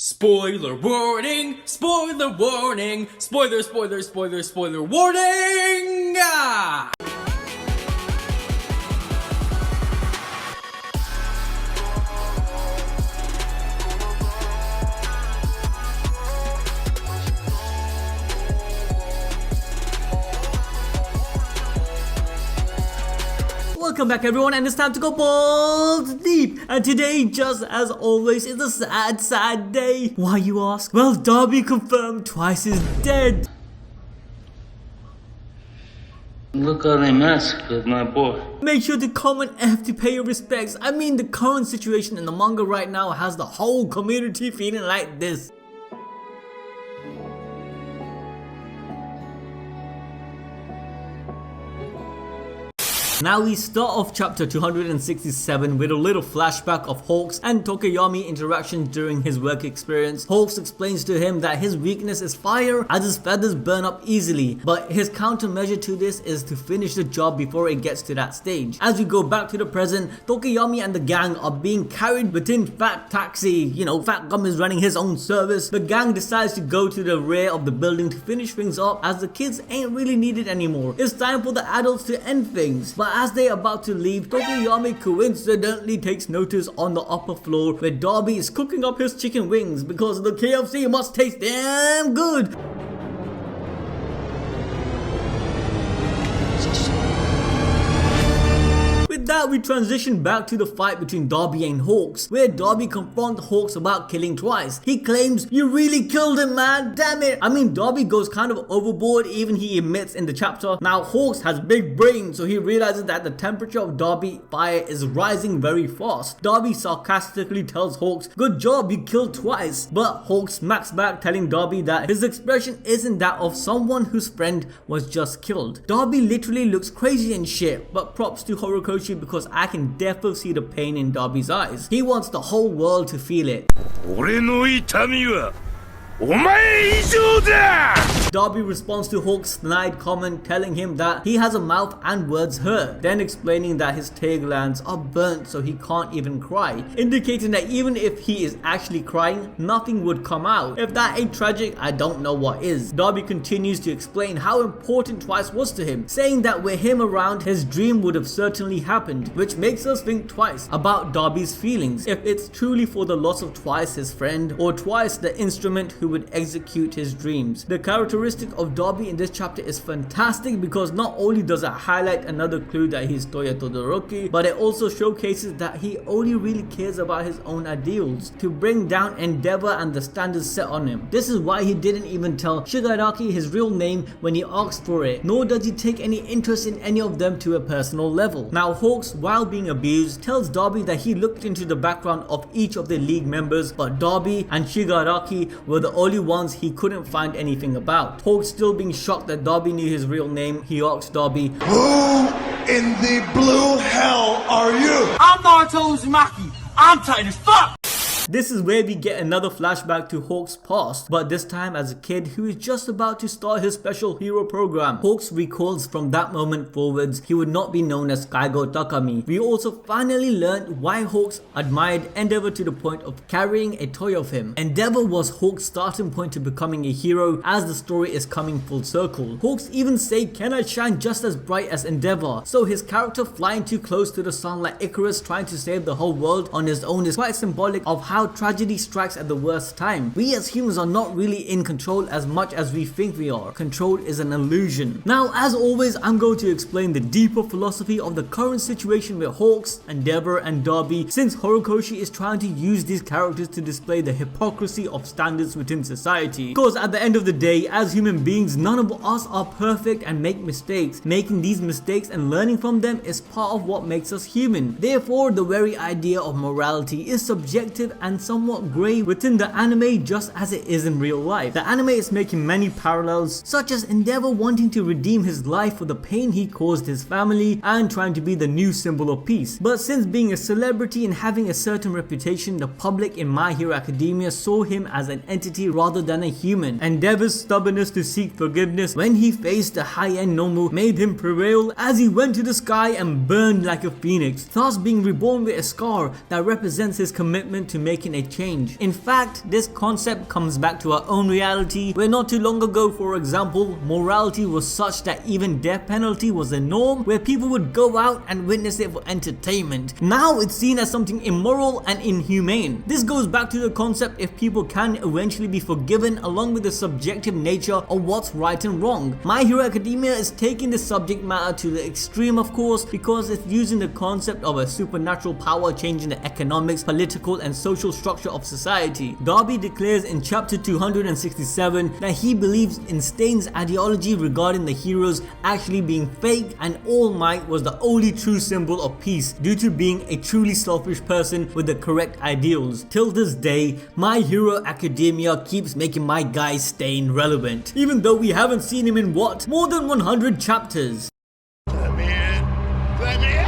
Spoiler warning! Spoiler warning! Spoiler, spoiler, spoiler, spoiler warning! Ah! Welcome back everyone, and it's time to go balls deep. And today, just as always, is a sad day. Why you ask? Well, Dabi confirmed Twice is dead. Look how they massacred my boy. Make sure to comment F to pay your respects. I mean, the current situation in the manga right now has the whole community feeling like this. Now we start off chapter 267 with a little flashback of Hawks and Tokiyami interactions during his work experience. Hawks explains to him that his weakness is fire as his feathers burn up easily, but his countermeasure to this is to finish the job before it gets to that stage. As we go back to the present, Tokiyami and the gang are being carried within Fat Taxi. You know, Fat Gum is running his own service. The gang decides to go to the rear of the building to finish things up as the kids ain't really needed anymore. It's time for the adults to end things. But as they're about to leave, Tokiyami coincidentally takes notice on the upper floor where Dabi is cooking up his chicken wings because the KFC must taste damn good. With that, we transition back to the fight between Dabi and Hawks, where Dabi confronts Hawks about killing Twice. He claims, "You really killed him, man, damn it." I mean, Dabi goes kind of overboard, even he admits in the chapter. Now, Hawks has big brain, so he realizes that the temperature of Dabi fire is rising very fast. Dabi sarcastically tells Hawks, "Good job, you killed Twice." But Hawks smacks back, telling Dabi that his expression isn't that of someone whose friend was just killed. Dabi literally looks crazy and shit, but props to Horikoshi because I can definitely see the pain in Dabi's eyes. He wants the whole world to feel it. Dabi responds to Hawk's snide comment, telling him that he has a mouth and words hurt, then explaining that his tear glands are burnt so he can't even cry, indicating that even if he is actually crying, nothing would come out. If that ain't tragic, I don't know what is. Dabi continues to explain how important Twice was to him, saying that with him around, his dream would have certainly happened, which makes us think twice about Dabi's feelings, if it's truly for the loss of Twice, his friend, or Twice, the instrument who would execute his dreams. The characteristic of Dabi in this chapter is fantastic because not only does it highlight another clue that he's Touya Todoroki, but it also showcases that he only really cares about his own ideals, to bring down endeavor and the standards set on him. This is why he didn't even tell Shigaraki his real name when he asked for it, nor does he take any interest in any of them to a personal level. Now Hawks, while being abused, tells Dabi that he looked into the background of each of the league members, but Dabi and Shigaraki were the only ones he couldn't find anything about. Hawks, still being shocked that Dabi knew his real name, he asked Dabi, "Who in the blue hell are you?" I'm Naruto Uzumaki. I'm tight as fuck. This is where we get another flashback to Hawks' past, but this time as a kid who is just about to start his special hero program. Hawks recalls from that moment forwards, he would not be known as Kaigo Takami. We also finally learned why Hawks admired Endeavor to the point of carrying a toy of him. Endeavor was Hawks' starting point to becoming a hero as the story is coming full circle. Hawks even say, "Can I shine just as bright as Endeavor?" So his character flying too close to the sun like Icarus trying to save the whole world on his own is quite symbolic of how tragedy strikes at the worst time. We as humans are not really in control as much as we think we are. Control is an illusion. Now, as always, I'm going to explain the deeper philosophy of the current situation with Hawks, Endeavor, and Dabi, since Horikoshi is trying to use these characters to display the hypocrisy of standards within society. Because at the end of the day, as human beings, none of us are perfect and make mistakes. Making these mistakes and learning from them is part of what makes us human. Therefore, the very idea of morality is subjective and somewhat grey within the anime, just as it is in real life. The anime is making many parallels, such as Endeavor wanting to redeem his life for the pain he caused his family and trying to be the new symbol of peace. But since being a celebrity and having a certain reputation, the public in My Hero Academia saw him as an entity rather than a human. Endeavor's stubbornness to seek forgiveness when he faced the high-end normal made him prevail as he went to the sky and burned like a phoenix, thus being reborn with a scar that represents his commitment to make making a change. In fact, this concept comes back to our own reality, where not too long ago, for example, morality was such that even death penalty was a norm, where people would go out and witness it for entertainment. Now it's seen as something immoral and inhumane. This goes back to the concept if people can eventually be forgiven, along with the subjective nature of what's right and wrong. My Hero Academia is taking this subject matter to the extreme, of course, because it's using the concept of a supernatural power changing the economics, political and social structure of society. Dabi declares in chapter 267 that he believes in Stain's ideology regarding the heroes actually being fake, and All Might was the only true symbol of peace due to being a truly selfish person with the correct ideals. Till this day, My Hero Academia keeps making my guy Stain relevant, even though we haven't seen him in what? More than 100 chapters. Let me in. Let me in.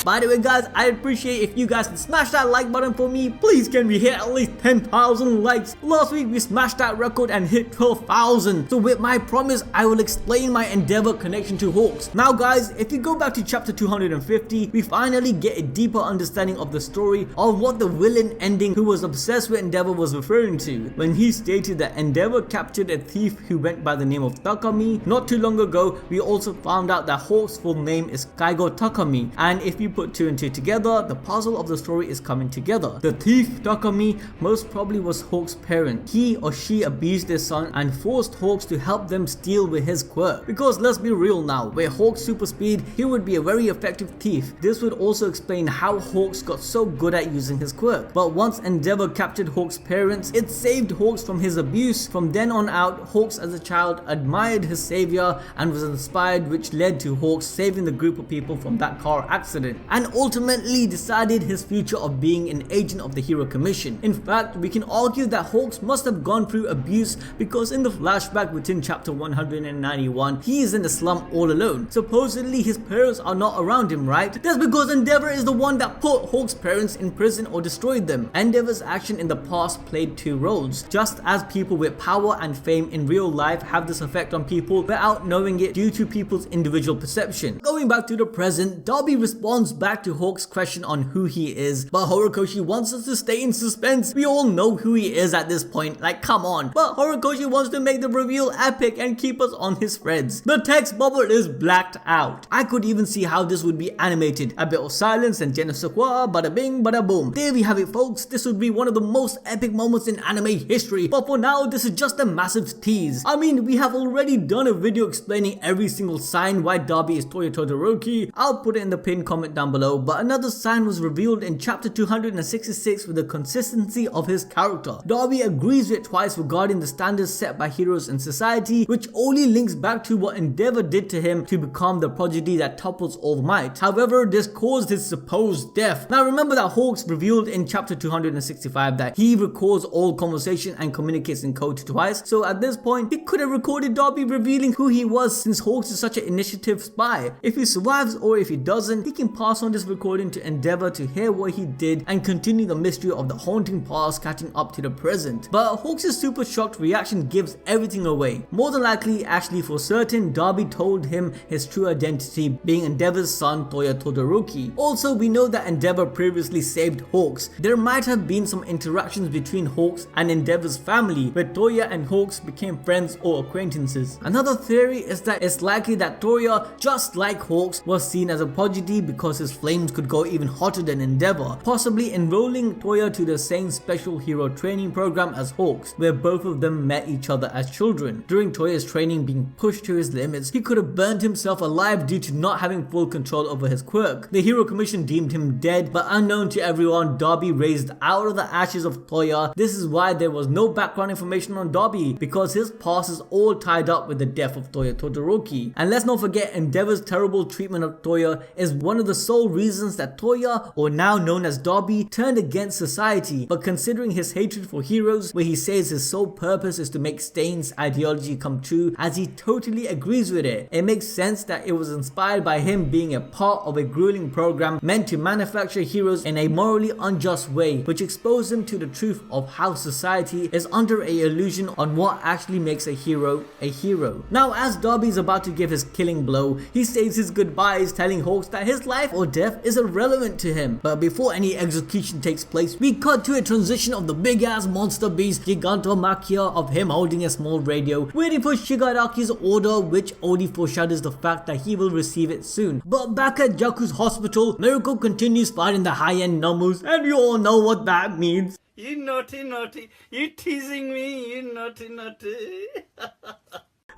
By the way guys, I'd appreciate if you guys can smash that like button for me. Please, can we hit at least 10,000 likes? Last week we smashed that record and hit 12,000. So with my promise, I will explain my Endeavor connection to Hawks. Now guys, if you go back to chapter 250, we finally get a deeper understanding of the story of what the villain ending who was obsessed with Endeavor was referring to, when he stated that Endeavor captured a thief who went by the name of Takami. Not too long ago, we also found out that Hawk's full name is Kaigo Takami, and if you put two and two together, the puzzle of the story is coming together. The thief, Takami, most probably was Hawk's parent. He or she abused their son and forced Hawks to help them steal with his quirk. Because let's be real now, with Hawk's super speed, he would be a very effective thief. This would also explain how Hawks got so good at using his quirk. But once Endeavor captured Hawk's parents, it saved Hawks from his abuse. From then on out, Hawks as a child admired his savior and was inspired, which led to Hawks saving the group of people from that car accident, and ultimately decided his future of being an agent of the Hero Commission. In fact, we can argue that Hawks must have gone through abuse, because in the flashback within chapter 191, he is in the slum all alone. Supposedly his parents are not around him, right? That's because Endeavor is the one that put Hawk's parents in prison or destroyed them. Endeavor's action in the past played two roles. Just as people with power and fame in real life have this effect on people without knowing it due to people's individual perception. Going back to the present, Dabi responds back to Hawk's question on who he is, but Horikoshi wants us to stay in suspense. We all know who he is at this point, like come on. But Horikoshi wants to make the reveal epic and keep us on his threads. The text bubble is blacked out. I could even see how this would be animated. A bit of silence and je ne sais quoi, bada bing, bada boom. There we have it folks. This would be one of the most epic moments in anime history. But for now, this is just a massive tease. I mean, we have already done a video explaining every single sign why Dabi is Touya Todoroki. I'll put it in the pinned comment down below. But another sign was revealed in chapter 266 with the consistency of his character. Dabi agrees with twice regarding the standards set by heroes in society, which only links back to what Endeavor did to him to become the prodigy that topples All Might. However, this caused his supposed death. Now remember that Hawks revealed in chapter 265 that he records all conversation and communicates in code twice, so at this point he could have recorded Dabi revealing who he was, since Hawks is such an initiative spy. If he survives or if he doesn't, he can pass on this recording to Endeavor to hear what he did and continue the mystery of the haunting past catching up to the present. But Hawks' super shocked reaction gives everything away. More than likely, actually for certain, Dabi told him his true identity, being Endeavor's son Touya Todoroki. Also, we know that Endeavor previously saved Hawks. There might have been some interactions between Hawks and Endeavor's family, where Touya and Hawks became friends or acquaintances. Another theory is that it's likely that Touya, just like Hawks, was seen as a prodigy because his flames could go even hotter than Endeavor, possibly enrolling Touya to the same special hero training program as Hawks, where both of them met each other as children. During Toya's training being pushed to his limits, he could have burned himself alive due to not having full control over his quirk. The Hero Commission deemed him dead, but unknown to everyone, Dabi raised out of the ashes of Touya. This is why there was no background information on Dabi, because his past is all tied up with the death of Touya Todoroki. And let's not forget, Endeavor's terrible treatment of Touya is one of the sole reasons that Touya, or now known as Dabi, turned against society. But considering his hatred for heroes, where he says his sole purpose is to make Stain's ideology come true, as he totally agrees with it, it makes sense that it was inspired by him being a part of a grueling program meant to manufacture heroes in a morally unjust way, which exposed him to the truth of how society is under a illusion on what actually makes a hero a hero. Now, as Dabi is about to give his killing blow, he says his goodbyes, telling Hawks that his life or death is irrelevant to him. But before any execution takes place, we cut to a transition of the big ass monster beast Gigantomachia of him holding a small radio, waiting for Shigaraki's order, which only foreshadows the fact that he will receive it soon. But back at Jaku's hospital, Miracle continues fighting the high-end Nomus, and you all know what that means. You naughty, naughty. You teasing me, you naughty, naughty.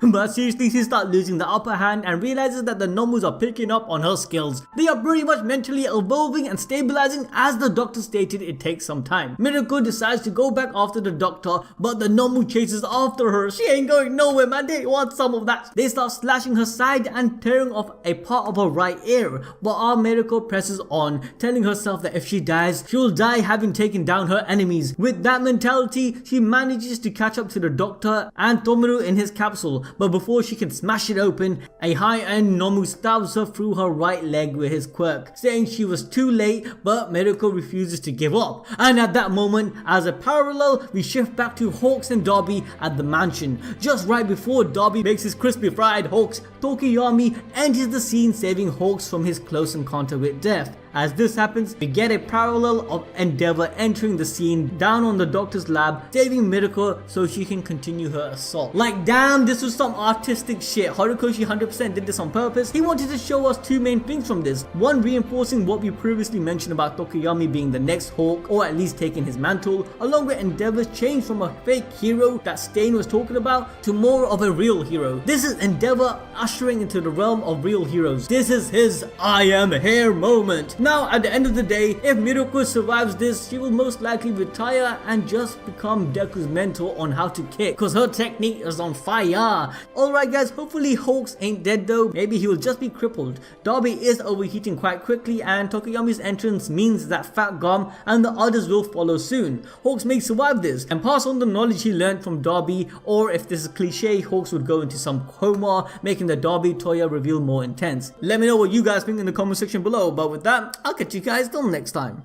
But seriously, she starts losing the upper hand and realizes that the Nomus are picking up on her skills. They are pretty much mentally evolving and stabilizing, as the doctor stated it takes some time. Miracle decides to go back after the doctor, but the Nomu chases after her. She ain't going nowhere, man. They want some of that. They start slashing her side and tearing off a part of her right ear, but our Miracle presses on, telling herself that if she dies, she will die having taken down her enemies. With that mentality, she manages to catch up to the doctor and Tomoru in his capsule. But before she can smash it open, a high-end Nomu stabs her through her right leg with his quirk, saying she was too late, but Miracle refuses to give up. And at that moment, as a parallel, we shift back to Hawks and Dabi at the mansion. Just right before Dabi makes his crispy fried Hawks, Tokiyami enters the scene, saving Hawks from his close encounter with death. As this happens, we get a parallel of Endeavor entering the scene down on the doctor's lab, saving Miracle so she can continue her assault. Like damn, this was some artistic shit. Horikoshi 100% did this on purpose. He wanted to show us two main things from this. One, reinforcing what we previously mentioned about Tokiyami being the next Hawk, or at least taking his mantle, along with Endeavor's change from a fake hero that Stain was talking about to more of a real hero. This is Endeavor ushering into the realm of real heroes. This is his I am here moment. Now, at the end of the day, if Miracle survives this, she will most likely retire and just become Deku's mentor on how to kick, cause her technique is on fire. Alright guys, hopefully Hawks ain't dead though. Maybe he will just be crippled. Dabi is overheating quite quickly, and Tokiyami's entrance means that Fat Gum and the others will follow soon. Hawks may survive this and pass on the knowledge he learned from Dabi, or if this is cliche, Hawks would go into some coma, making the Dabi Touya reveal more intense. Let me know what you guys think in the comment section below, but with that, I'll catch you guys till next time.